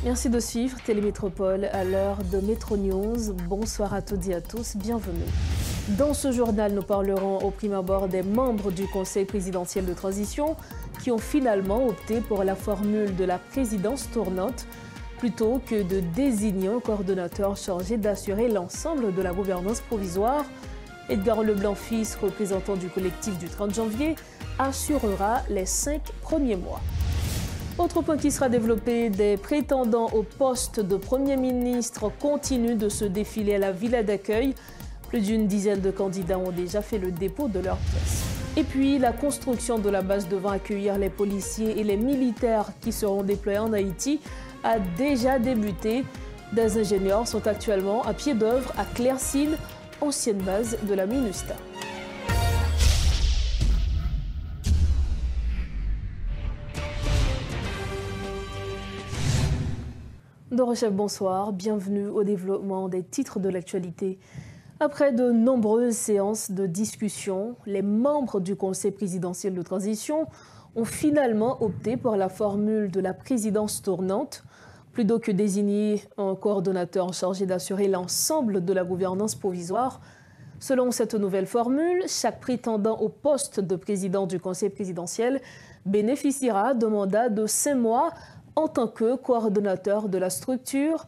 Merci de suivre Télémétropole à l'heure de Métro News. Bonsoir à toutes et à tous, bienvenue. Dans ce journal, nous parlerons au prime abord des membres du Conseil présidentiel de transition qui ont finalement opté pour la formule de la présidence tournante plutôt que de désigner un coordonnateur chargé d'assurer l'ensemble de la gouvernance provisoire. Edgar Leblanc-Fils, représentant du collectif du 30 janvier, assurera les 5 premiers mois. Autre point qui sera développé, des prétendants au poste de Premier ministre continuent de se défiler à la villa d'accueil. Plus d'une dizaine de candidats ont déjà fait le dépôt de leurs pièces. Et puis, la construction de la base devant accueillir les policiers et les militaires qui seront déployés en Haïti a déjà débuté. Des ingénieurs sont actuellement à pied d'œuvre à Clairsine, ancienne base de la MINUSTA. Dorochef, bonsoir. Bienvenue au développement des titres de l'actualité. Après de nombreuses séances de discussion, les membres du Conseil présidentiel de transition ont finalement opté pour la formule de la présidence tournante, plutôt que désigner un coordonnateur chargé d'assurer l'ensemble de la gouvernance provisoire. Selon cette nouvelle formule, chaque prétendant au poste de président du Conseil présidentiel bénéficiera d'un mandat de 5 mois en tant que coordonnateur de la structure.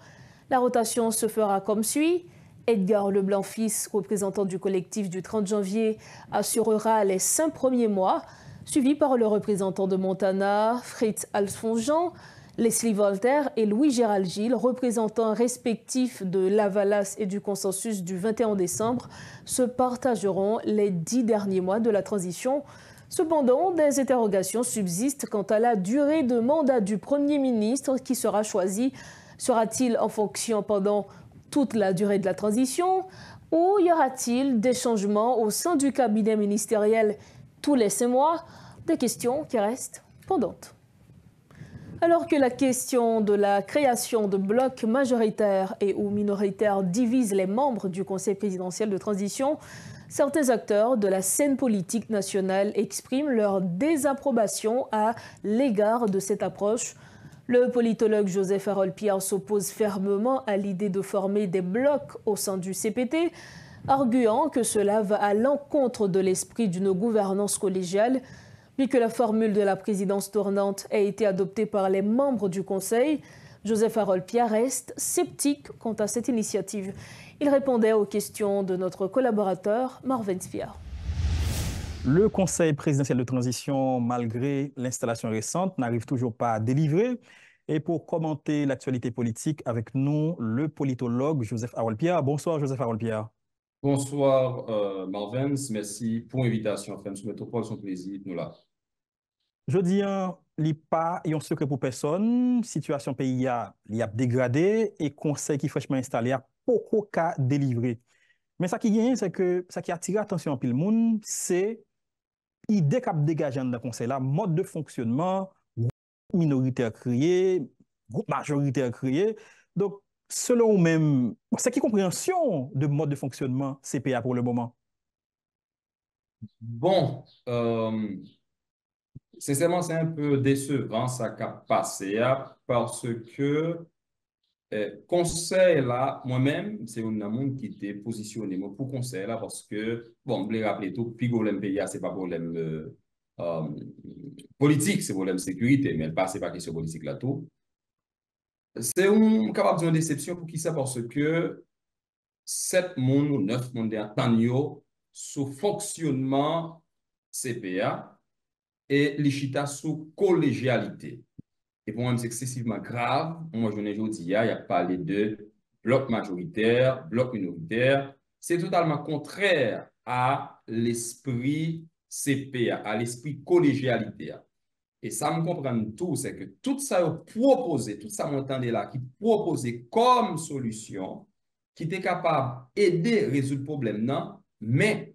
La rotation se fera comme suit. Edgar Leblanc-Fils, représentant du collectif du 30 janvier, assurera les 5 premiers mois, suivi par le représentant de Montana, Fritz Alfonjean, Leslie Voltaire et Louis-Gérald Gilles, représentants respectifs de l'Avalas et du consensus du 21 décembre, se partageront les 10 derniers mois de la transition. Cependant, des interrogations subsistent quant à la durée de mandat du Premier ministre qui sera choisi. Sera-t-il en fonction pendant toute la durée de la transition ou y aura-t-il des changements au sein du cabinet ministériel tous les 5 mois? Des questions qui restent pendantes. Alors que la question de la création de blocs majoritaires et ou minoritaires divise les membres du Conseil présidentiel de transition, certains acteurs de la scène politique nationale expriment leur désapprobation à l'égard de cette approche. Le politologue Joseph Harold Pierre s'oppose fermement à l'idée de former des blocs au sein du CPT, arguant que cela va à l'encontre de l'esprit d'une gouvernance collégiale. Puis que la formule de la présidence tournante a été adoptée par les membres du Conseil, Joseph Harold Pierre reste sceptique quant à cette initiative. Il répondait aux questions de notre collaborateur Marvin Spiar. Le Conseil présidentiel de transition, malgré l'installation récente, n'arrive toujours pas à délivrer. Et pour commenter l'actualité politique avec nous, le politologue Joseph Harold Pierre. Bonsoir Joseph Harold Pierre. Bonsoir Marvin, merci pour l'invitation. Enfin, nous métropole, son plaisir, nous là. Je dis, il pas un secret pour personne. Situation pays a dégradé et conseil qui fraîchement installé a beaucoup qu'à délivrer. Mais ça qui gagne, c'est que ça qui attire l'attention en pile monde, c'est l'idée qu'a dégagé dans le conseil là, mode de fonctionnement, groupe minoritaire créé, groupe majoritaire créé. Donc, selon vous-même, c'est qui compréhension de mode de fonctionnement CPA pour le moment? Bon, sincèrement, c'est un peu décevant ça qu'a passé parce que conseil là, moi-même, c'est un monde qui était positionné moi, pour conseil là parce que, bon, je voulais rappeler tout, puis problème pays, c'est pas problème euh, politique, c'est problème sécurité, mais pas, c'est pas question politique là tout. C'est un capable d'une déception pour qui ça parce que 7 monde ou 9 monde en sous fonctionnement CPA et l'ICHITA sous collégialité. Et pour moi, c'est excessivement grave. Moi, je ne dis, il y a parlé de bloc majoritaire, bloc minoritaire. C'est totalement contraire à l'esprit CPA, à l'esprit collégialité. Et ça me comprend tout, c'est que tout ça proposé, tout ça m'entendait là, qui proposait comme solution, qui était capable d'aider à résoudre le problème, non, mais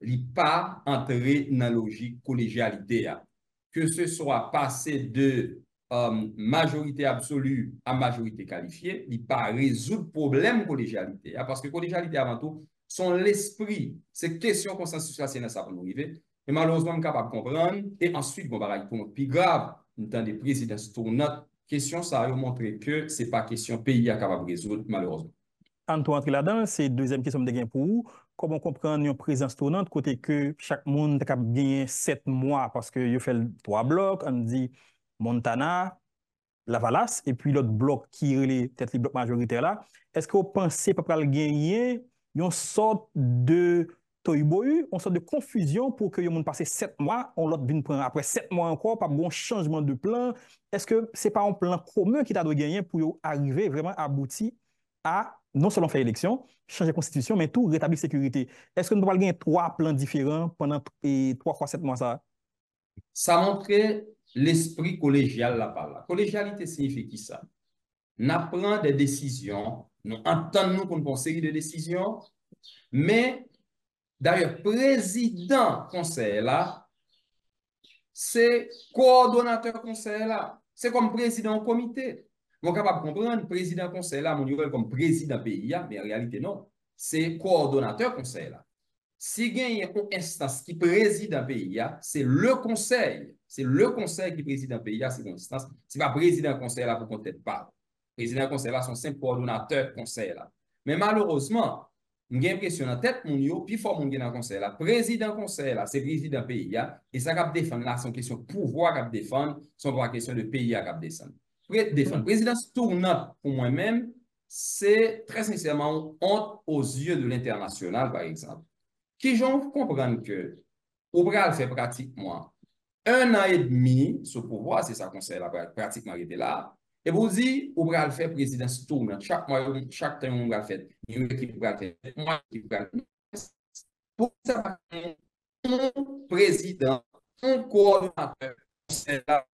il n'est pas entré dans la logique collégialité. Que ce soit passé de majorité absolue à majorité qualifiée, il n'est pas résoudre le problème collégialité. Parce que collégialité, avant tout, sont l'esprit. C'est question consensus, c'est ça pour nous arriver. Et malheureusement, on est capable de comprendre. Et ensuite, bon, pour nous, plus grave, nous avons des présidences tournantes question ça a montré que ce n'est pas question pays à capable de résoudre, malheureusement. En tout entrer là-dedans, c'est deuxième question de gain pour vous. Comment comprendre une présence tournante côté que chaque monde a gagné 7 mois parce que il fait 3 blocs, on dit Montana, Lavalas, et puis l'autre bloc qui est peut-être le bloc majoritaire là. Est-ce que vous pensez pas gagner une sorte de toy-boy, une sorte de confusion pour que le monde passe 7 mois, on l'autre vient prendre après 7 mois encore, pas bon changement de plan? Est-ce que c'est pas un plan commun qui t'a de gagner pour arriver vraiment à aboutir à non seulement faire élection, changer la constitution, mais tout rétablir sécurité? Est-ce que nous pouvons gagner 3 plans différents pendant 3 fois 7 mois ça? Ça montrait l'esprit collégial là-bas. La collégialité signifie qui ça? Nous prenons des décisions, nous entendons qu'on pense une série de décisions, mais d'ailleurs, président conseil là, c'est coordonnateur conseil là. C'est comme président comité. On est capable de comprendre, président conseil là, mon niveau comme président pays, mais en réalité, non. C'est coordonnateur conseil là. Si il y a une instance qui préside un pays, c'est le conseil. C'est le conseil qui préside un pays, c'est une instance. Ce n'est pas président conseil là pour qu'on ne pas. Président conseil là, sont simple coordonnateur conseil là. Mais malheureusement, j'ai l'impression dans la tête, mon yo, puis fort mon dans le conseil là. Président conseil là, c'est président pays, et ça cap défendre là, c'est une question de pouvoir cap défendre, c'est une question de pays à cap défendre. Présidence tournante pour moi-même, c'est très sincèrement honte aux yeux de l'international, par exemple. Qui j'en comprendre que Obral fait pratiquement 1 an et demi sous pouvoir, c'est ça conseil là, pratiquement été là. Et vous dites, Obral fait présidence tournante. Chaque mois, chaque temps, on va faire. Une équipe va faire. Moi, qui va pour ça, un président, un coordonnateur, conseil là,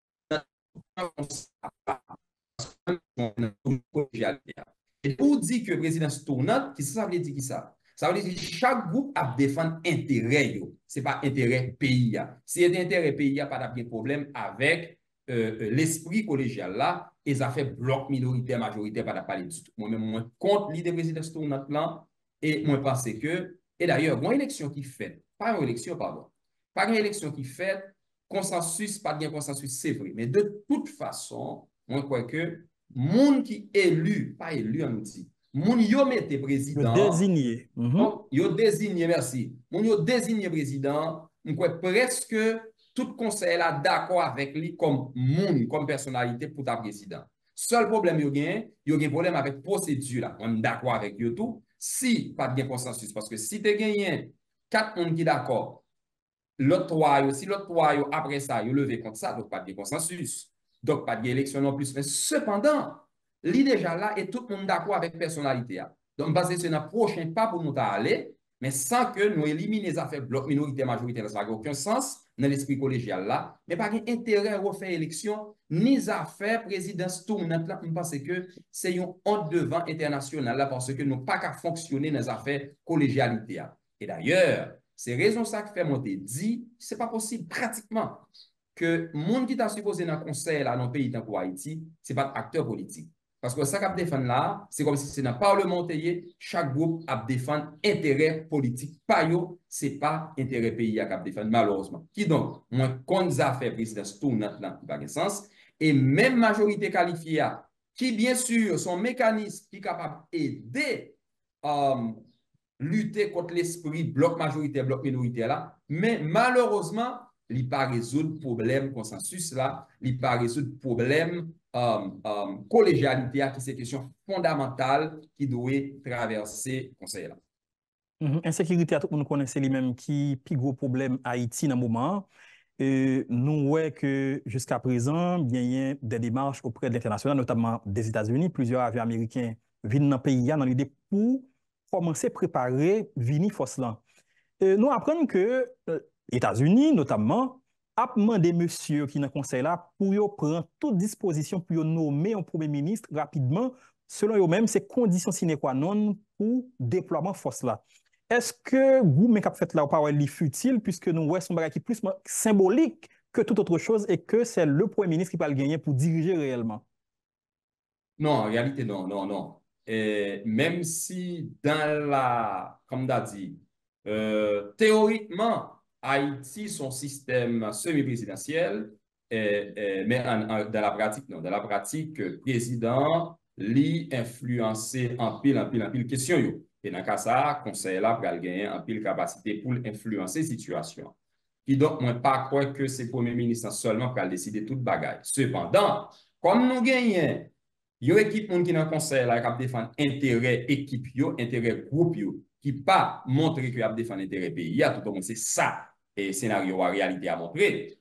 et pour dire que présidence tournante, qu'est-ce que ça veut dire qui ça? Ça veut dire que chaque groupe a défendre intérêt. Ce n'est pas intérêt pays. Si c'est intérêt pays, il n'y a pas de problème avec l'esprit collégial là, et ça fait bloc minoritaire, majoritaire, pas de parler du tout. Moi-même, moi, contre l'idée de présidence tournante là, et moi, pense que, et d'ailleurs, une élection qui fait, pas une élection, pardon, pas une élection qui fait, consensus, pas de consensus, c'est vrai. Mais de toute façon, moi, je crois que, monde qui élu, pas élu, on dit, moun yo mette président. Désigné. Donc, yo désigné, merci. Moun yo désigné président, on croit presque tout conseil là d'accord avec lui comme moun, comme personnalité pour ta président. Seul problème yo gen problème avec procédure là. On est d'accord avec yo tout. Si pas de consensus, parce que si tu gagné 4 moun qui d'accord, l'autre 3 si l'autre 3 après ça, yo levé contre ça, donc pas de consensus. Donc pas d'élection non plus. Mais cependant, l'idée déjà là et tout le monde d'accord avec la personnalité. Donc, basé sur un prochain pas pour nous aller, mais sans que nous éliminions les affaires bloc minorité majoritaire. Ça n'a aucun sens dans l'esprit collégial là, mais pas d'intérêt à refaire élection, ni les affaires présidence tournante là. Je pense que c'est une honte devant international là parce que nous pas qu'à fonctionner dans les affaires collégialité. Et d'ailleurs, c'est raison ça qui fait monter dit, c'est pas possible pratiquement que le monde qui t'a supposé dans le conseil là, dans le pays comme Haïti, ce n'est pas acteur politique. Parce que ça qu'on défend là, c'est comme si c'est dans le Parlement, chaque groupe a défendre intérêt politique. Pas yo, c'est pas intérêt pays à défendre, malheureusement. Qui donc, moins qu'on a fait présidence tournante là, qui n'a pas sens, et même majorité qualifiée, qui bien sûr, son mécanisme qui est capable d'aider lutter contre l'esprit bloc majoritaire, bloc minoritaire là, mais malheureusement, il ne pas résoudre le problème consensus là, il ne pas résoudre le problème collégialité qui c'est une question fondamentale qui doit traverser le conseil là. Insécurité, à tout le monde connaît, c'est lui-même qui plus gros problème Haïti dans le moment. Nous voyons que jusqu'à présent, il y a des démarches auprès de l'international, notamment des États-Unis. Plusieurs avions américains viennent dans le pays dans l'idée pour commencer à préparer venir force là. Nous apprenons que les États-Unis, notamment, a demandé monsieur qui est dans le conseil là pour prendre toute disposition pour nommer un premier ministre rapidement, selon eux-mêmes, c'est condition sine qua non pour déploiement force là. Est-ce que vous, mais fait là, pas futile, puisque nous voyons son bagage qui est plus symbolique que toute autre chose et que c'est le premier ministre qui va le gagner pour diriger réellement? Non, en réalité, non, non, non. Et même si dans la, comme tu as dit, théoriquement, Haïti, son système semi-présidentiel, mais dans la pratique, non. Dans la pratique, président, li influencer en pile question yo. Et dans le cas ça, conseil là, pour gagner en pile capacité pour influencer la situation. Et donc, moi, pas croire que c'est le Premier ministre seulement pour décider toute bagaille. Cependant, comme nous gagnons, il y a une équipe qui dans le conseil là, qui défend intérêt équipe, intérêt groupe, qui pas montrer qu'il a défendu intérêt pays. Tout le monde, c'est ça, et scénario en réalité à montrer.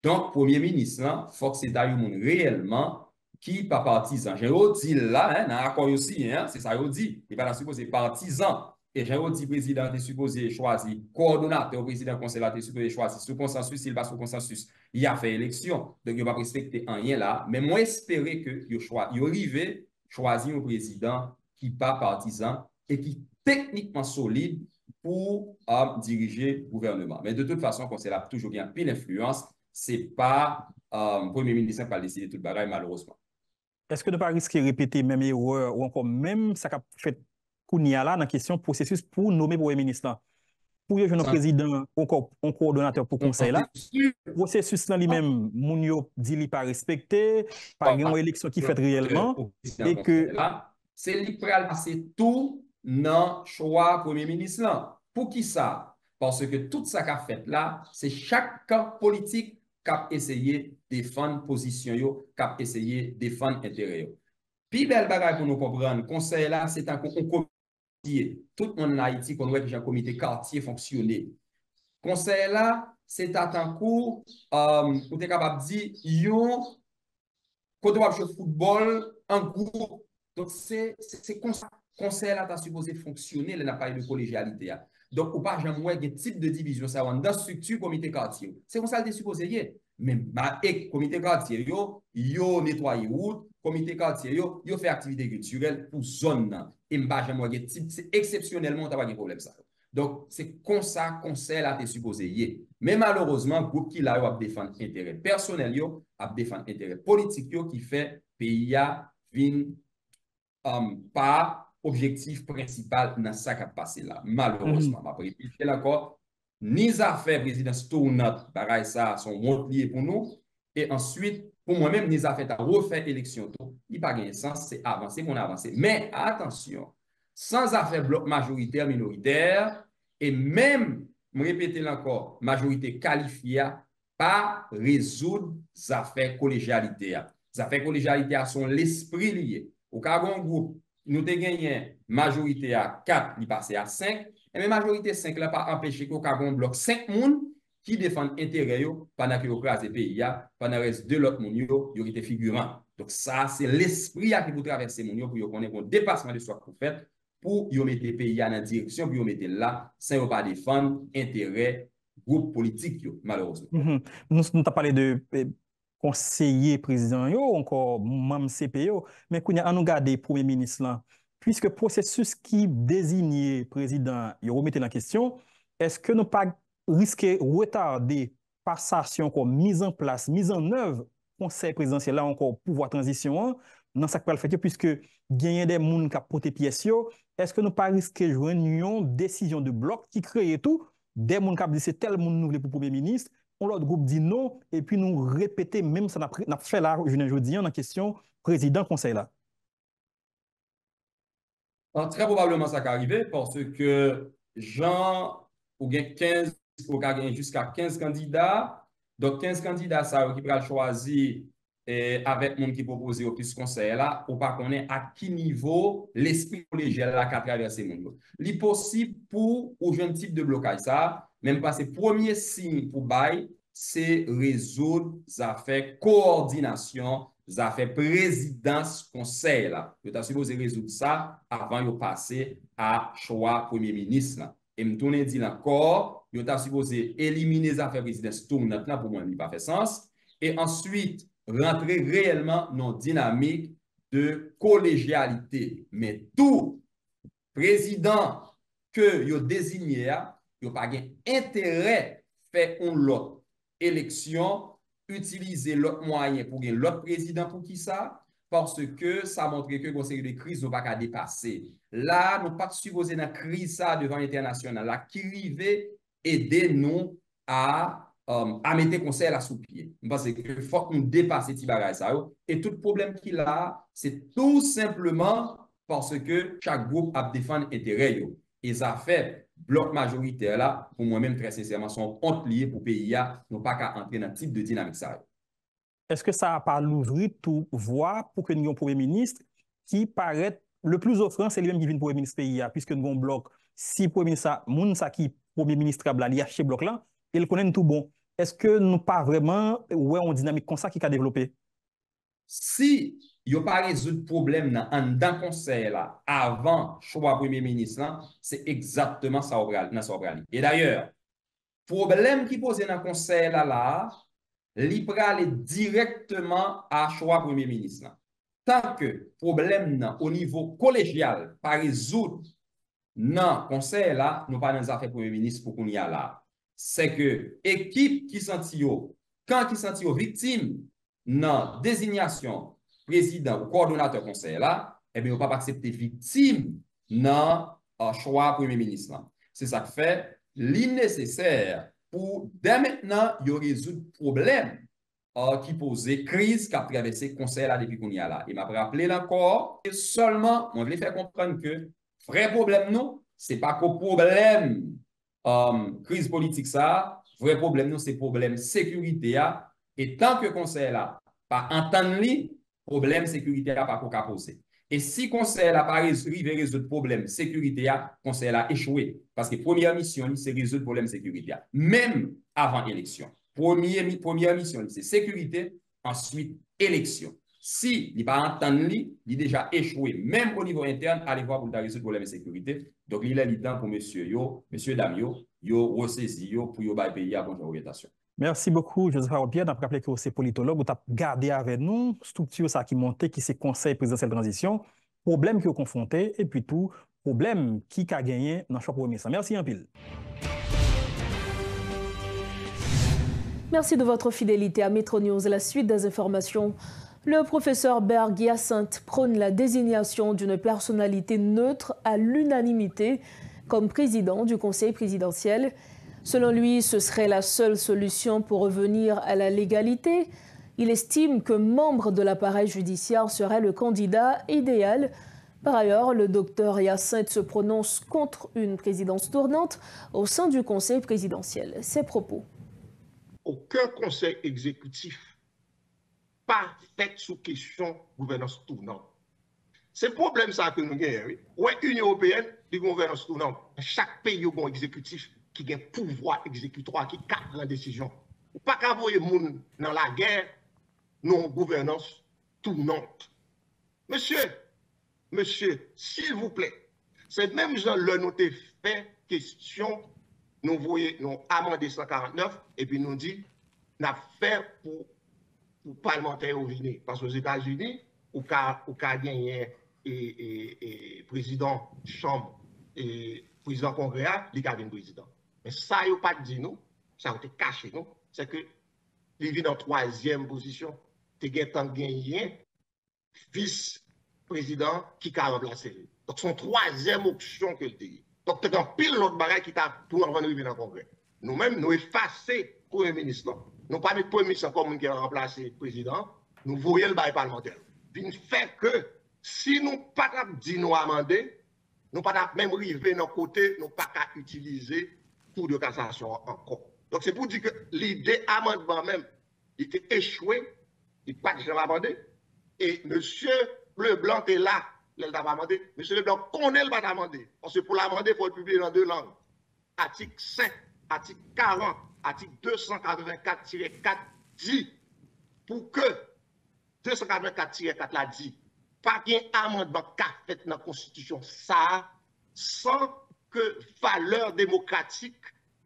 Donc, Premier ministre, il faut que c'est d'ailleurs réellement qui pas partisan. J'ai dit là, dans l'accord aussi, c'est ça qu'il dit. Il n'est pas supposé partisan. Et j'ai dit président est supposé choisir, coordonnateur, président du conseil est supposé choisir sous consensus, s'il va sous consensus, il a fait élection. Donc, il va respecter rien là. Mais moi, j'espérais qu'il arrive choisir un président qui n'est pas partisan et qui est techniquement solide pour diriger le gouvernement. Mais de toute façon, le conseil a toujours bien pile influence. Ce n'est pas le Premier ministre qui va décider tout le bagage, malheureusement. Est-ce que ne pas risquer de répéter même erreur ou encore même ça qu'a fait Kounia là dans la question processus pour nommer Premier ministre? Pour y avoir un président ou un coordonnateur pour le conseil là, le processus là lui-même, Mounio dit qu'il n'est pas respecté, pas une élection qui fait réellement, et que. C'est libéral passer tout dans le choix Premier ministre là. Pour qui ça? Parce que tout ça qu'a fait là, c'est chaque camp politique qui a essayé de défendre position, qui a essayé de défendre intérêt. Puis, belle bagaille pour nous comprendre, le conseil là, c'est un comité. Tout le monde en Haïti, qu'on voit que j'ai un comité quartier fonctionner. Conseil là, c'est à un cours, vous êtes capable de dire, quand on va jouer au football, en groupe. Donc, c'est comme ça. Le conseil là, tu supposé fonctionner, il n'a pas de collégialité. Donc, ou pas jamais un type de division, ça dans la structure comité quartier. C'est comme ça que tu supposé y. Mais comité quartier, yo nettoyer route, comité quartier, yo fait activité culturelle pour zone. Et pas jamais un type, c'est exceptionnellement, tu pas de problème ça. Donc, c'est comme ça que le conseil là, tu supposé y. Mais malheureusement, le groupe qui là, a défendre intérêt personnel, a défendre intérêt politique, qui fait pays à vin pas objectif principal dans ça qui a passé là. Malheureusement, je vais répéter encore, ni affaires président tournante, pareil ça, sont montrés pour nous. Et ensuite, pour moi-même, ni affaires à refaire élection, il n'y a pas de sens, c'est avancer, on a avancé. Mais attention, sans affaire bloc majoritaire, minoritaire, et même, je répéter encore, majorité qualifiée, pas résoudre les affaires collégialité. Les affaires collégialité sont l'esprit lié. Au cas où un groupe, nous avons gagné majorité à 4, il passe à 5, et même majorité 5 n'a pas empêché qu'au cas où un bloc 5 personnes qui défendent l'intérêt pendant que vous crasez le pays, pendant le reste de l'autre monde, ils été figurants. Donc ça, c'est l'esprit qui vous traverse le monde pour qu'on ait un dépassement de soi pour faire, pour y mettre le pays dans la direction, pour y mettre là, sans pas défendre l'intérêt groupe politique, malheureusement. Nous avons parlé de conseiller président, encore même CPO, mais quand on regarde le Premier ministre, là, puisque le processus qui désigne le président, il remet en question, est-ce que nous pas risquer de retarder passation comme mise en place, mise en œuvre conseil présidentiel là encore pouvoir transition dans ça qui va le faire puisque gagner des gens qui porter pièce, est-ce que nous pas risquer de joindre une décision de bloc qui crée tout des gens qui disent c'est tel monde nous pour Premier ministre, l'autre groupe dit non, et puis nous répéter même ça n'a fait là, je ne dis dans la question président conseil là. Très probablement ça va arriver parce que Jean, ou 15, ou jusqu'à 15 candidats, donc 15 candidats ça qui va choisir avec monde qui propose au plus conseil là, pour pas qu'on ait à qui niveau l'esprit collégial là qui traverse le monde. Il possible pour ou jeune type de blocage ça, même pas c'est premier signe pour bail, c'est résoudre ça fait coordination, ça fait présidence conseil là. Vous êtes supposé résoudre ça avant de passer à choix premier ministre là. Et me tourner dit encore, vous êtes supposé éliminer les affaires présidence tournante là pour moi il n'a pas fait sens et ensuite rentrer réellement dans une dynamique de collégialité. Mais tout président que vous désignez, vous n'avez pas intérêt à faire une autre élection, utiliser l'autre moyen pour gagner l'autre président pour qui ça? Parce que ça montre que le conseil de crise ne va pas dépasser. Là, nous ne pas supposé dans la crise ça devant l'international. Là, qui arrive aider nous à à mettre conseil là sous pied. Parce que faut qu'on dépasse ces bagages ça. Et tout problème qu'il a, c'est tout simplement parce que chaque groupe a défendre intérêt. Et ça fait bloc majoritaire là, pour moi-même très sincèrement, sont honte liés pour pays à non pas qu'à entrer dans type de dynamique ça. Est-ce que ça n'a pas l'ouvrir tout voie pour que nous ayons un Premier ministre qui paraît le plus offrant, c'est lui-même qui vient Premier ministre pays, puisque nous avons un bloc, si Premier ministre, Mounsa qui Premier ministre, il a acheté bloc là, il connaît tout bon. Est-ce que nous pas vraiment ouais, une dynamique comme ça qui a développé? Si il n'y a pas résolu le problème dans le conseil là, avant choix Premier ministre, c'est exactement ça. Et d'ailleurs, problème qui pose dans le conseil là, il peut aller directement à choix Premier ministre. Tant que problème au niveau collégial pas résoudre dans le conseil là, nous pas dans les affaires Premier ministre pour qu'on y a là. C'est que équipe qui senti quand qui senti victime dans désignation président ou coordonnateur conseil là, eh bien, on ne peut pas accepter victime dans le choix Premier ministre. C'est ça qui fait l'innécessaire pour dès maintenant, il y a résoudre le problème qui posait crise qui a traversé le conseil là depuis qu'on y a là. Il m'a rappelé encore que seulement, on voulait faire comprendre que vrai problème, non, ce n'est pas qu'au problème crise politique ça, vrai problème, non, c'est problème sécurité. Et tant que le conseil là, pas entendre lui, problème sécurité là, pas qu'à poser. Et si le conseil n'a pas arrivé à résoudre le problème sécurité, le conseil a échoué. Parce que première mission, c'est résoudre le problème sécurité, même avant l'élection. Première mission, c'est sécurité, ensuite élection. Si il n'a pas entendu, il a déjà échoué, même au niveau interne, allez voir pour résoudre le problème de sécurité. Donc, il est temps pour monsieur, dame, yo ressaisi pour yo bay pays à bonne orientation. Merci beaucoup, Joseph Harold-Pierre. D'après rappelé que vous êtes politologue, vous avez gardé avec nous structure ça qui montait, qui c'est conseil présidentiel de transition, problème qui est confronté, et puis tout, problème qui a gagné dans le choix premier. Merci un pile. Merci de votre fidélité à Metro News. La suite des informations. Le professeur Berg Hyacinthe prône la désignation d'une personnalité neutre à l'unanimité comme président du Conseil présidentiel. Selon lui, ce serait la seule solution pour revenir à la légalité. Il estime que membre de l'appareil judiciaire serait le candidat idéal. Par ailleurs, le docteur Hyacinthe se prononce contre une présidence tournante au sein du Conseil présidentiel. Ses propos. Aucun conseil exécutif pas fait sous question gouvernance tournante. C'est le problème ça que nous avons. Oui. Ouais, Union européenne, die gouvernance tournante. Chaque pays a un exécutif qui a un pouvoir exécutoire, qui cadre la décision. Ou pas qu'à voyer moun dans la guerre, non gouvernance tournante. Monsieur, s'il vous plaît, c'est même genre le nous fait question, nous voyons, nous amendé 149, et puis nous dit, nous fait pour parlementaires au venir. Parce qu'aux États-Unis, ou qu'a gagné président chambre et président congrès, il a gagné président. Mais ça, il n'a pas dit nous, ça a été caché nous, c'est que il vit en troisième position, il a gagné vice-président qui a remplacé. Donc, son troisième option qu'il a. Donc, c'est un pile l'autre bagaille qui t'a tout avant de venir dans le congrès. Nous-mêmes, nous effacer le Premier ministre. Nous pas mettre le Premier ministre comme qui a remplacé le président, nous voyons le bail parlementaire. Puis, fait que si nous pas dit nous amender, nous pas même arriver dans le côté, nous pas qu'à utiliser Cour de cassation encore. Donc, c'est pour dire que l'idée amendement même, il était échoué, il n'a pas jamais amendé. Et M. Leblanc est là, il n'a pas amendé. M. Leblanc connaît le pas amendé. Parce que pour l'amender, il faut le publier dans 2 langues. Article 5, article 40, article 284-4 dit, pour que 284-4 l'a dit, pas qu'un amendement qu'a fait dans la Constitution, ça, sans que valeurs démocratiques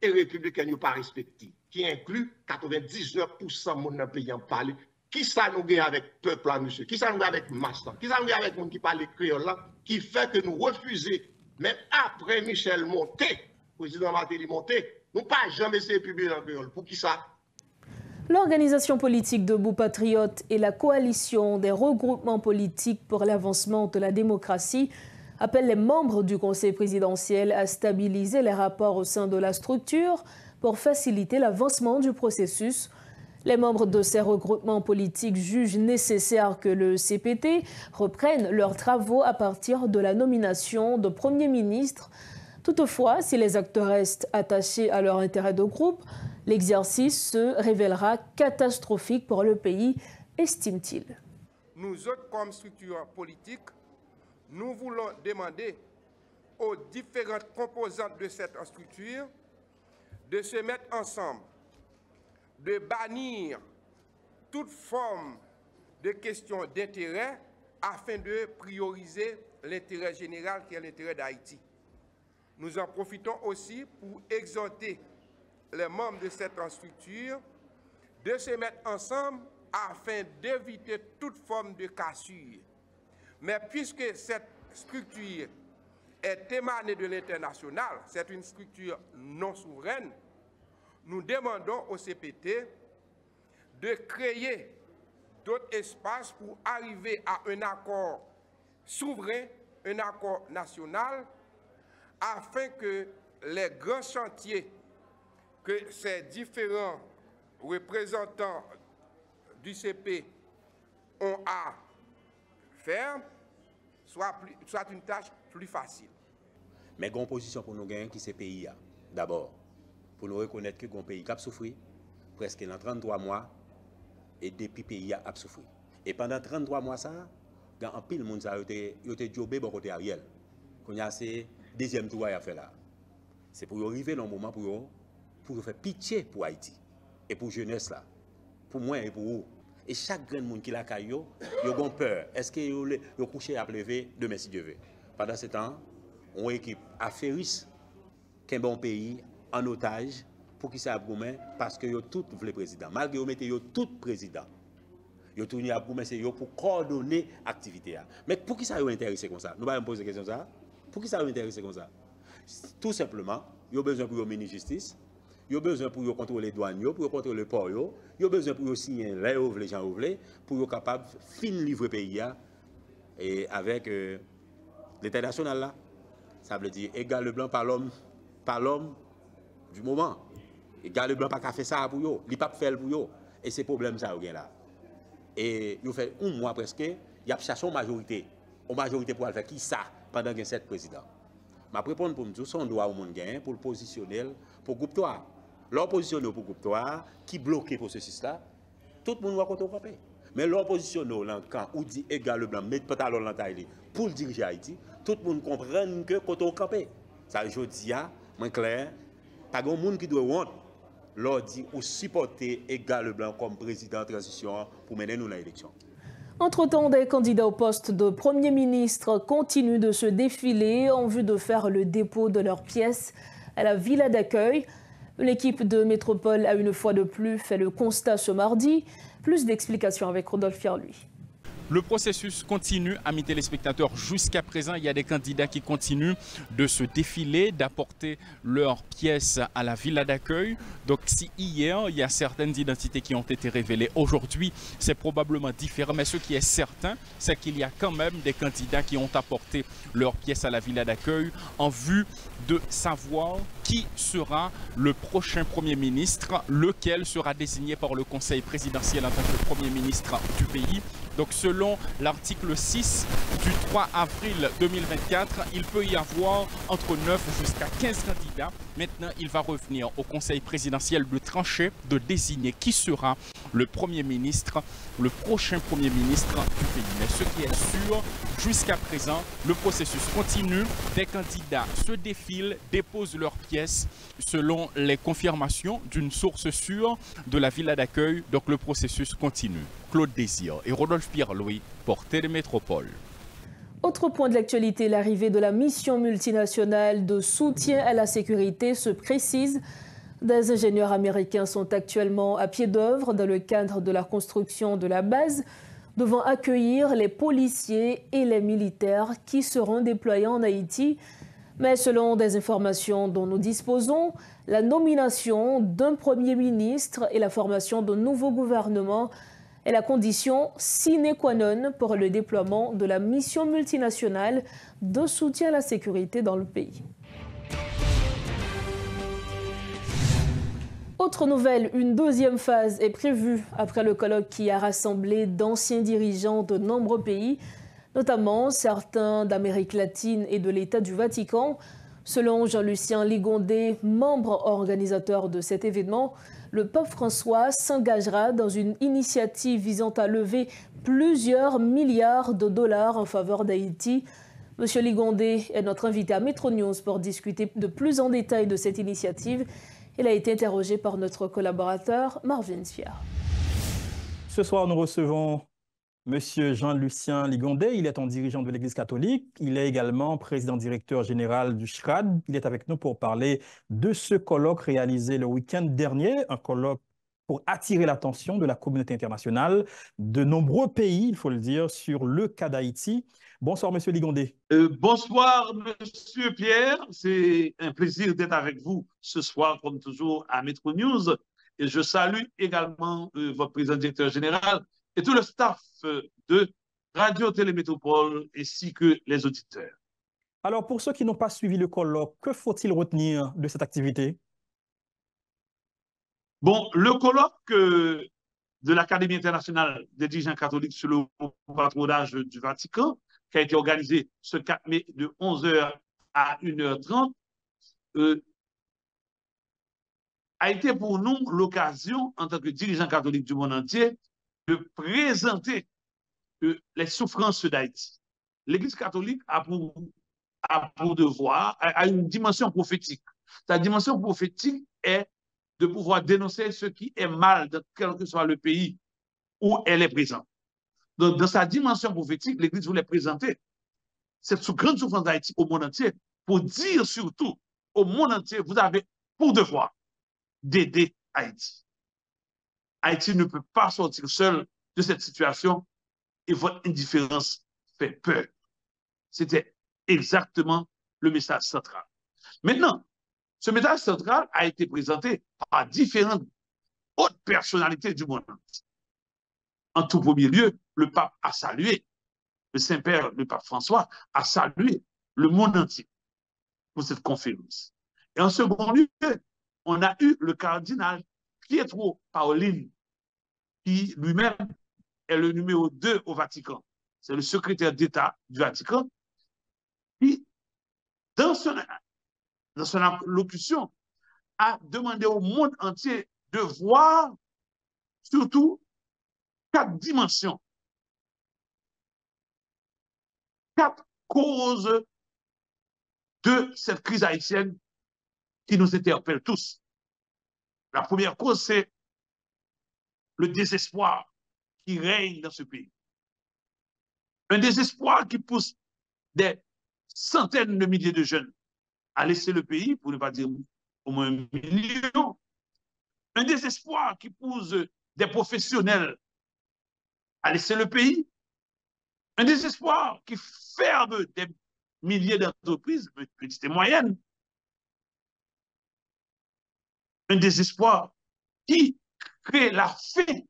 et républicaines ne pas respectées, qui inclut 99% de mon pays en parler. Qui ça nous gagne avec le peuple là, monsieur? Qui ça nous gagne avec masse? Qui ça nous gagne avec les gens qui parlent créole là? Qui fait que nous refusons, même après Michel Monté, président Martelly Monté, nous pas jamais essayé de publier dans le créole. Pour qui ça? L'organisation politique Debout Patriote et la coalition des regroupements politiques pour l'avancement de la démocratie appelle les membres du Conseil présidentiel à stabiliser les rapports au sein de la structure pour faciliter l'avancement du processus. Les membres de ces regroupements politiques jugent nécessaire que le CPT reprenne leurs travaux à partir de la nomination de Premier ministre. Toutefois, si les acteurs restent attachés à leur intérêt de groupe, l'exercice se révélera catastrophique pour le pays, estime-t-il. Nous autres, comme structure politique, nous voulons demander aux différentes composantes de cette structure de se mettre ensemble, de bannir toute forme de question d'intérêt afin de prioriser l'intérêt général qui est l'intérêt d'Haïti. Nous en profitons aussi pour exhorter les membres de cette structure de se mettre ensemble afin d'éviter toute forme de cassure. Mais puisque cette structure est émanée de l'international, c'est une structure non souveraine, nous demandons au CPT de créer d'autres espaces pour arriver à un accord souverain, un accord national, afin que les grands chantiers que ces différents représentants du CP ont à faire soit une tâche plus facile. Mais il y a une position pour nous gagner qui c'est pays. D'abord, pour nous reconnaître que le pays a souffert presque dans 33 mois et depuis le pays a souffert. Et pendant 33 mois, ça, en pile, les gens ont été jobés pour côté Ariel. Qu'on a ce deuxième tour à faire là. C'est pour arriver dans le moment pour faire pitié pour Haïti et pour la jeunesse là. Pour moi et pour vous. Et chaque grand monde qui l'a caillou, ils ont peur. Est-ce qu'ils ont couché à pleuver demain si Dieu veut? Pendant ce temps, on a une équipe affairiste qui est un bon pays en otage pour qui ça a goumé parce que yo tout le président. Malgré que mettez yo tout président. Yo tourné à goumé c'est yo pour coordonner l'activité. Mais pour qui ça yo intéressé comme ça? Nous va me poser question ça. Pour qui ça yo intéressé comme ça? Tout simplement, yo besoin pour yo ministre justice. Ils ont besoin pour contrôler les douanes, pour contrôler le port, ils ont besoin pour signer les gens pour être capable de finir livrer le pays et avec l'international là. Ça veut dire égal le blanc par l'homme du moment. Égal le blanc pas qu'à faire ça pour eux, il pas faire pour eux. Et c'est problème ça là. Et il fait un mois presque, il y a cherché une majorité pour faire qui ça pendant que 7 présidents. Ma réponse pour nous, son droit au monde gain pour le positionner pour groupe 3. L'opposition pour groupe 3 qui bloque le processus là, tout le monde va contre camper. Mais l'opposition dans le camp où dit égal le blanc, met pantalon dans taille pour diriger Haïti, tout le monde comprend que contre camper. Ça je dis moi clair, pas grand monde qui doit honte leur dit ou supporter égal le blanc comme président de transition pour mener nous dans l'élection. Entre-temps, des candidats au poste de Premier ministre continuent de se défiler en vue de faire le dépôt de leurs pièces à la villa d'accueil. L'équipe de Métropole a une fois de plus fait le constat ce mardi. Plus d'explications avec Rodolphe Fierluis. Le processus continue, amis téléspectateurs. Jusqu'à présent, il y a des candidats qui continuent de se défiler, d'apporter leurs pièces à la villa d'accueil. Donc si hier, il y a certaines identités qui ont été révélées, aujourd'hui, c'est probablement différent. Mais ce qui est certain, c'est qu'il y a quand même des candidats qui ont apporté leurs pièces à la villa d'accueil en vue de savoir qui sera le prochain Premier ministre, lequel sera désigné par le Conseil présidentiel en tant que Premier ministre du pays. Donc selon l'article 6 du 3 avril 2024, il peut y avoir entre 9 jusqu'à 15 candidats. Maintenant, il va revenir au Conseil présidentiel de trancher, de désigner qui sera le Premier ministre, le prochain Premier ministre du pays. Mais ce qui est sûr, jusqu'à présent, le processus continue. Des candidats se défilent, déposent leurs pièces selon les confirmations d'une source sûre de la villa d'accueil. Donc le processus continue. Claude Désir et Rodolphe Pierre-Louis pour Télémétropole. Autre point de l'actualité, l'arrivée de la mission multinationale de soutien à la sécurité se précise. Des ingénieurs américains sont actuellement à pied d'œuvre dans le cadre de la construction de la base, devant accueillir les policiers et les militaires qui seront déployés en Haïti. Mais selon des informations dont nous disposons, la nomination d'un Premier ministre et la formation d'un nouveau gouvernement est la condition sine qua non pour le déploiement de la mission multinationale de soutien à la sécurité dans le pays. Autre nouvelle, une deuxième phase est prévue après le colloque qui a rassemblé d'anciens dirigeants de nombreux pays, notamment certains d'Amérique latine et de l'État du Vatican. Selon Jean-Lucien Ligondé, membre organisateur de cet événement, le pape François s'engagera dans une initiative visant à lever plusieurs milliards de dollars en faveur d'Haïti. Monsieur Ligondé est notre invité à Metro News pour discuter de plus en détail de cette initiative. Il a été interrogé par notre collaborateur Marvin Sfiar. Ce soir, nous recevons Monsieur Jean-Lucien Ligondé. Il est un dirigeant de l'Église catholique. Il est également président-directeur général du CHRAD. Il est avec nous pour parler de ce colloque réalisé le week-end dernier, un colloque pour attirer l'attention de la communauté internationale, de nombreux pays, il faut le dire, sur le cas d'Haïti. Bonsoir, Monsieur Ligondé. Bonsoir, Monsieur Pierre. C'est un plaisir d'être avec vous ce soir, comme toujours, à Metro News. Et je salue également votre président-directeur général et tout le staff de Radio Télémétropole ainsi que les auditeurs. Alors, pour ceux qui n'ont pas suivi le colloque, que faut-il retenir de cette activité? Bon, le colloque de l'Académie internationale des dirigeants catholiques sur le patronage du Vatican, qui a été organisé ce 4 mai de 11h à 1h30, a été pour nous l'occasion, en tant que dirigeants catholiques du monde entier, de présenter les souffrances d'Haïti. L'Église catholique a pour devoir, a une dimension prophétique. Sa dimension prophétique est de pouvoir dénoncer ce qui est mal dans quel que soit le pays où elle est présente. Donc, dans sa dimension prophétique, l'Église voulait présenter cette grande souffrance d'Haïti au monde entier pour dire surtout au monde entier, vous avez pour devoir d'aider Haïti. Haïti ne peut pas sortir seul de cette situation et votre indifférence fait peur. C'était exactement le message central. Maintenant, ce message central a été présenté par différentes hautes personnalités du monde entier. En tout premier lieu, le pape a salué, le Saint-Père, le pape François, a salué le monde entier pour cette conférence. Et en second lieu, on a eu le cardinal Pietro Parolin, qui lui-même est le numéro 2 au Vatican. C'est le secrétaire d'État du Vatican, qui, dans son allocution, a demandé au monde entier de voir surtout 4 dimensions, 4 causes de cette crise haïtienne qui nous interpelle tous. La première cause, c'est le désespoir qui règne dans ce pays. Un désespoir qui pousse des centaines de milliers de jeunes à laisser le pays, pour ne pas dire au moins 1 million. Un désespoir qui pousse des professionnels à laisser le pays. Un désespoir qui ferme des milliers d'entreprises, petites et moyennes. Un désespoir qui crée la faim,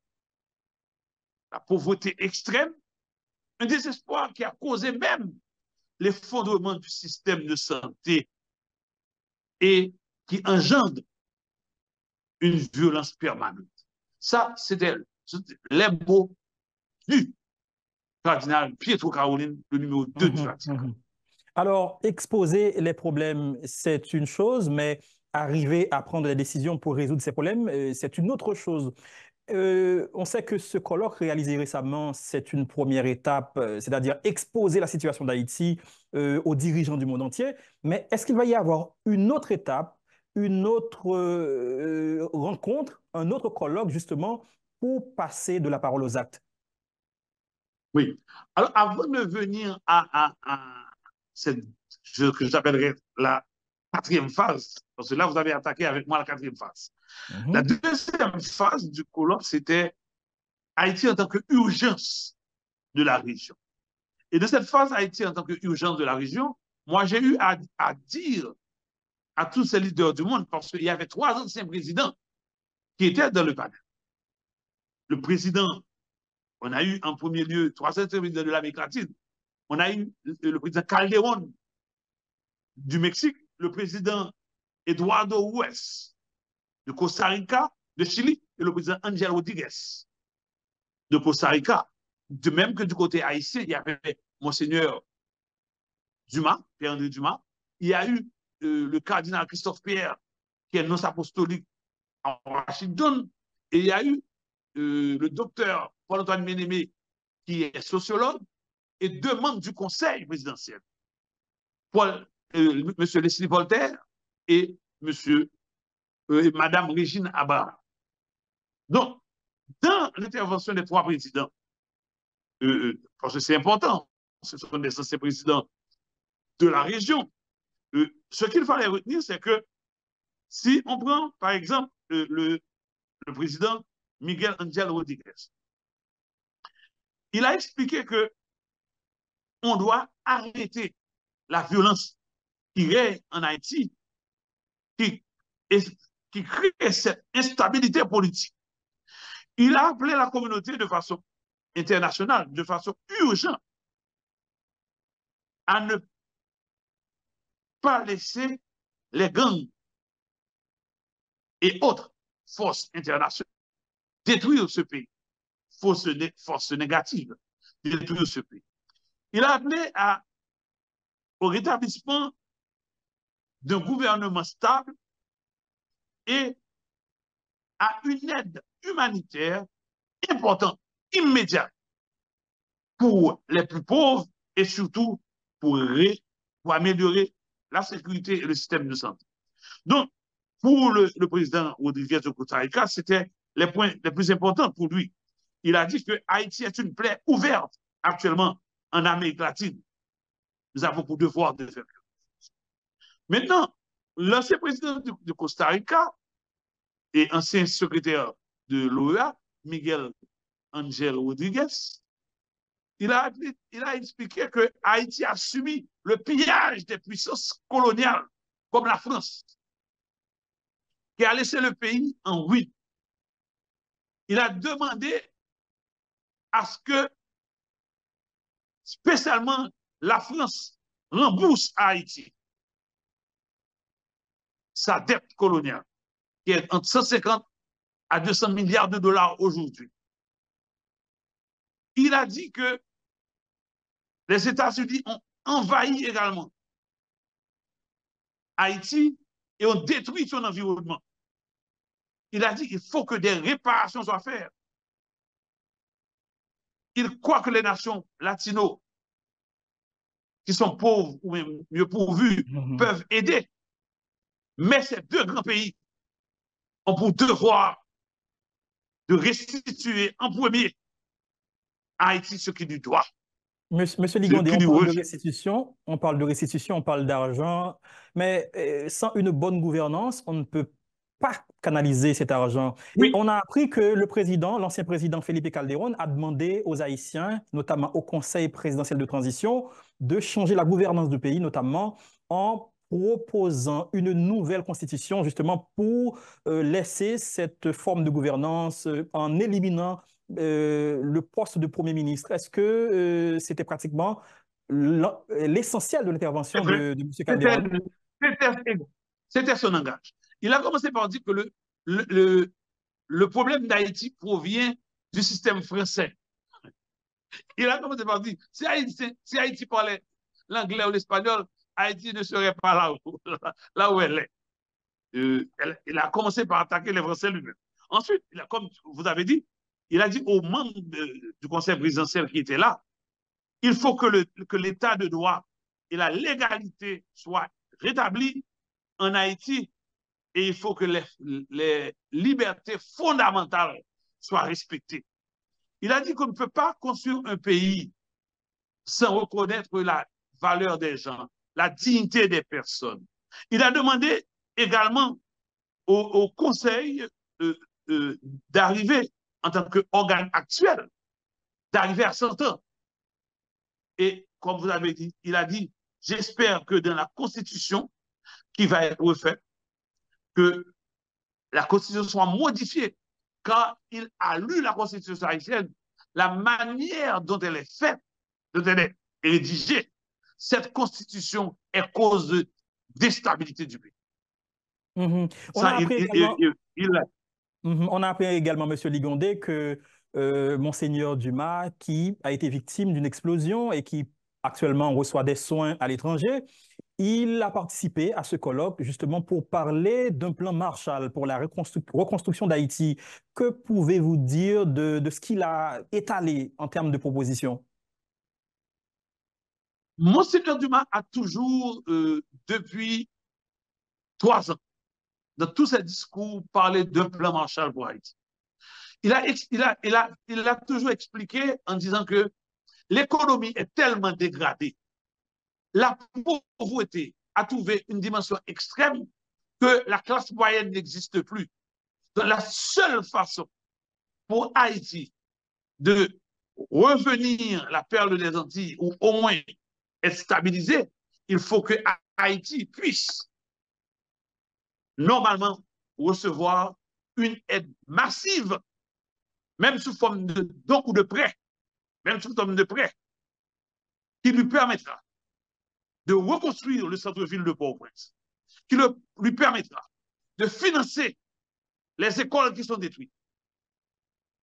la pauvreté extrême. Un désespoir qui a causé même l'effondrement du système de santé et qui engendre une violence permanente. Ça, c'était les mots du cardinal Pietro Parolin, le numéro 2 du Vatican. Alors, exposer les problèmes, c'est une chose, mais arriver à prendre des décisions pour résoudre ces problèmes, c'est une autre chose. On sait que ce colloque réalisé récemment, c'est une première étape, c'est-à-dire exposer la situation d'Haïti aux dirigeants du monde entier. Mais est-ce qu'il va y avoir une autre étape, une autre rencontre, un autre colloque justement pour passer de la parole aux actes? Oui. Alors, avant de venir à ce que j'appellerais la 4e phase, parce que là, vous avez attaqué avec moi la 4e phase. La 2e phase du colloque, c'était Haïti en tant qu'urgence de la région. Et de cette phase, Haïti en tant qu'urgence de la région, moi, j'ai eu à dire à tous ces leaders du monde, parce qu'il y avait 3 anciens présidents qui étaient dans le panel. Le président on a eu en premier lieu 300 présidents de l'Amérique latine. On a eu le président Calderón du Mexique, le président Eduardo Hues de Costa Rica, de Chili, et le président Angel Rodriguez de Costa Rica. De même que du côté haïtien, il y avait Monseigneur Dumas, Pierre-André Dumas. Il y a eu le cardinal Christophe Pierre, qui est nonce apostolique en Washington. Et il y a eu le docteur Paul-Antoine Ménémé, qui est sociologue, et 2 membres du conseil présidentiel. M. Leslie Voltaire et Mme Régine Abba. Donc, dans l'intervention des 3 présidents, parce que c'est important, ce sont des anciens présidents de la région, ce qu'il fallait retenir, c'est que si on prend, par exemple, le président Miguel Angel Rodriguez, il a expliqué que on doit arrêter la violence qui règne en Haïti, qui crée cette instabilité politique. Il a appelé la communauté de façon internationale, de façon urgente, à ne pas laisser les gangs et autres forces internationales détruire ce pays, forces négatives, détruire ce pays. Il a appelé au rétablissement d'un gouvernement stable et à une aide humanitaire importante, immédiate, pour les plus pauvres et surtout pour améliorer la sécurité et le système de santé. Donc, pour le président Rodriguez de Costa Rica, c'était les points les plus importants pour lui. Il a dit que Haïti est une plaie ouverte actuellement en Amérique latine. Nous avons pour devoir de faire quelque chose. Maintenant, l'ancien président de Costa Rica et ancien secrétaire de l'OEA, Miguel Angel Rodriguez, il a expliqué que Haïti a subi le pillage des puissances coloniales, comme la France, qui a laissé le pays en ruine. Il a demandé à ce que, spécialement, la France rembourse à Haïti sa dette coloniale, qui est entre 150 à 200 milliards de dollars aujourd'hui. Il a dit que les États-Unis ont envahi également Haïti et ont détruit son environnement. Il a dit qu'il faut que des réparations soient faites. Il croit que les nations latinos qui sont pauvres ou même mieux pourvus peuvent aider. Mais ces 2 grands pays ont pour devoir de restituer en premier à Haïti ce qui lui doit. Monsieur Ligandé, on parle de restitution, on parle d'argent, mais sans une bonne gouvernance, on ne peut pas canaliser cet argent. Oui. Et on a appris que l'ancien président Felipe Calderón a demandé aux Haïtiens, notamment au Conseil présidentiel de transition, de changer la gouvernance du pays, notamment en proposant une nouvelle constitution, justement pour laisser cette forme de gouvernance en éliminant le poste de Premier ministre. Est-ce que c'était pratiquement l'essentiel de l'intervention de M. Calderón? C'était son engagement. Il a commencé par dire que le problème d'Haïti provient du système français. Il a commencé par dire, si Haïti parlait l'anglais ou l'espagnol, Haïti ne serait pas là où elle est. Il a commencé par attaquer les Français lui-même. Ensuite, comme vous avez dit, il a dit aux membres du conseil présidentiel qui étaient là, il faut que l'état de droit et la légalité soient rétablis en Haïti et il faut que les libertés fondamentales soient respectées. Il a dit qu'on ne peut pas construire un pays sans reconnaître la valeur des gens, la dignité des personnes. Il a demandé également au Conseil d'arriver en tant qu'organe actuel, d'arriver à 100 ans. Et comme vous avez dit, il a dit, j'espère que dans la Constitution qui va être refaite, que la Constitution soit modifiée. Quand il a lu la Constitution haïtienne, la manière dont elle est faite, dont elle est rédigée, cette constitution est cause de déstabilité du pays. On a appris également, M. Ligondé, que Monseigneur Dumas, qui a été victime d'une explosion et qui actuellement reçoit des soins à l'étranger, il a participé à ce colloque justement pour parler d'un plan Marshall pour la reconstruction d'Haïti. Que pouvez-vous dire de ce qu'il a étalé en termes de propositions? Monseigneur Dumas a toujours, depuis 3 ans, dans tous ses discours, parlé d'un plan Marshall pour Haïti. Il a toujours expliqué en disant que l'économie est tellement dégradée, la pauvreté a trouvé une dimension extrême que la classe moyenne n'existe plus. Donc, la seule façon pour Haïti de revenir la perle des Antilles, ou au moins être stabilisé, il faut que Haïti puisse normalement recevoir une aide massive, même sous forme de dons ou de prêts, qui lui permettra de reconstruire le centre-ville de Port-au-Prince, qui lui permettra de financer les écoles qui sont détruites,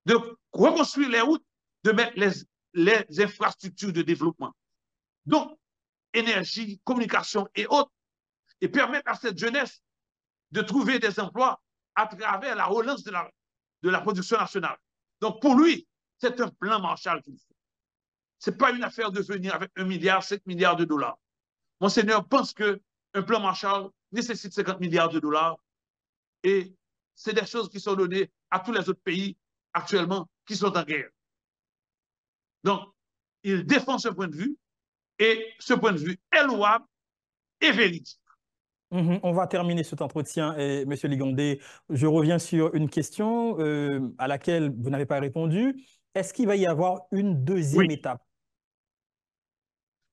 de reconstruire les routes, de mettre les infrastructures de développement. Donc, énergie, communication et autres, et permettre à cette jeunesse de trouver des emplois à travers la relance de la production nationale. Donc, pour lui, c'est un plan Marshall qu'il faut. Ce n'est pas une affaire de venir avec 1 milliard, 5 milliards de dollars. Monseigneur pense qu'un plan Marshall nécessite 50 milliards de dollars et c'est des choses qui sont données à tous les autres pays actuellement qui sont en guerre. Donc, il défend ce point de vue et ce point de vue est louable et véridique. On va terminer cet entretien, et M. Ligondé, je reviens sur une question à laquelle vous n'avez pas répondu. Est-ce qu'il va y avoir une deuxième étape?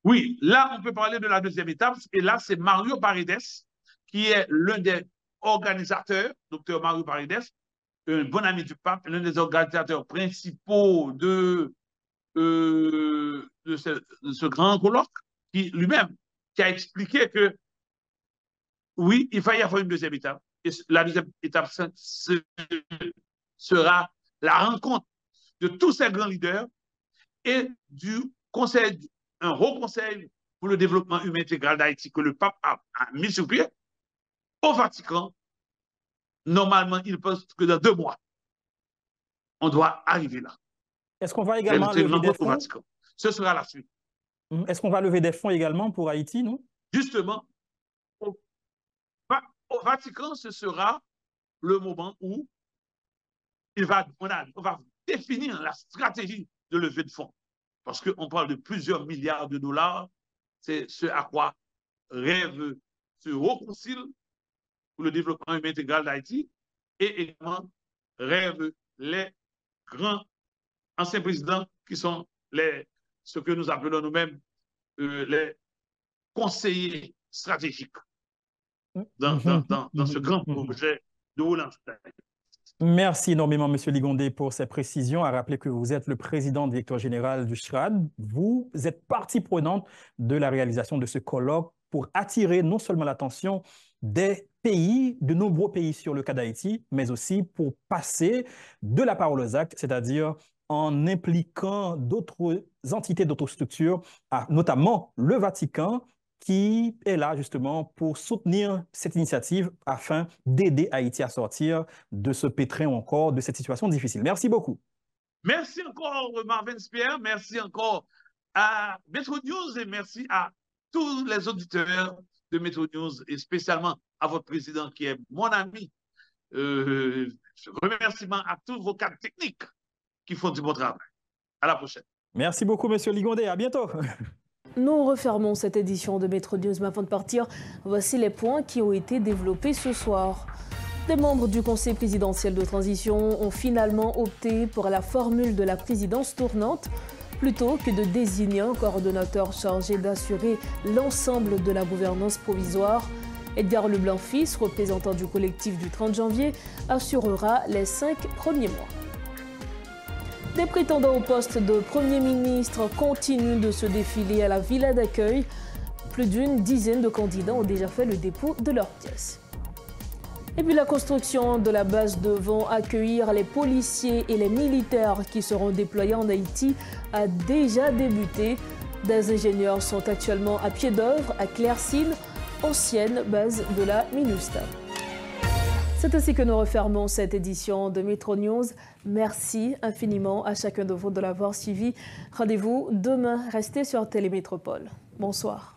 Oui, là, on peut parler de la deuxième étape, et là, c'est Mario Paredes, qui est l'un des organisateurs, docteur Mario Paredes, un bon ami du pape, l'un des organisateurs principaux de ce grand colloque, qui lui-même qui a expliqué que oui, il va y avoir une deuxième étape. Et la deuxième étape sera la rencontre de tous ces grands leaders et du conseil, un haut conseil pour le développement humain intégral d'Haïti que le pape a mis sur pied au Vatican. Normalement, il pense que dans 2 mois, on doit arriver là. Est-ce qu'on va également lever des fonds? Ce sera la suite. Est-ce qu'on va lever des fonds également pour Haïti, non? Justement, au Vatican, ce sera le moment où on va définir la stratégie de levée de fonds. Parce qu'on parle de plusieurs milliards de dollars. C'est ce à quoi rêve ce haut concile pour le développement humain intégral d'Haïti et également rêvent les grands anciens présidents qui sont ce que nous appelons nous-mêmes les conseillers stratégiques dans ce grand projet de relance. Merci énormément, M. Ligondé, pour ces précisions. À rappeler que vous êtes le président directeur général du CHRAD. Vous êtes partie prenante de la réalisation de ce colloque pour attirer non seulement l'attention des pays, de nombreux pays sur le cas d'Haïti, mais aussi pour passer de la parole aux actes, c'est-à-dire en impliquant d'autres entités, d'autres structures, notamment le Vatican, qui est là justement pour soutenir cette initiative afin d'aider Haïti à sortir de ce pétrin ou encore de cette situation difficile. Merci beaucoup. Merci encore Marvin Spierre, merci encore à Metro News et merci à tous les auditeurs de Metro News et spécialement à votre président qui est mon ami. Remerciements à tous vos cadres techniques qui font du bon travail. À la prochaine. Merci beaucoup, M. Ligondé. À bientôt. Nous refermons cette édition de Metro News. Mais avant de partir, voici les points qui ont été développés ce soir. Des membres du Conseil présidentiel de transition ont finalement opté pour la formule de la présidence tournante plutôt que de désigner un coordonnateur chargé d'assurer l'ensemble de la gouvernance provisoire. Edgar Leblanc-Fils, représentant du collectif du 30 janvier, assurera les 5 premiers mois. Des prétendants au poste de Premier ministre continuent de se défiler à la villa d'accueil. Plus d'une dizaine de candidats ont déjà fait le dépôt de leurs pièces. Et puis la construction de la base devant accueillir les policiers et les militaires qui seront déployés en Haïti a déjà débuté. Des ingénieurs sont actuellement à pied d'œuvre à Clairsine, ancienne base de la MINUSTAH. C'est ainsi que nous refermons cette édition de Métro News. Merci infiniment à chacun de vous de l'avoir suivi. Rendez-vous demain. Restez sur Télémétropole. Bonsoir.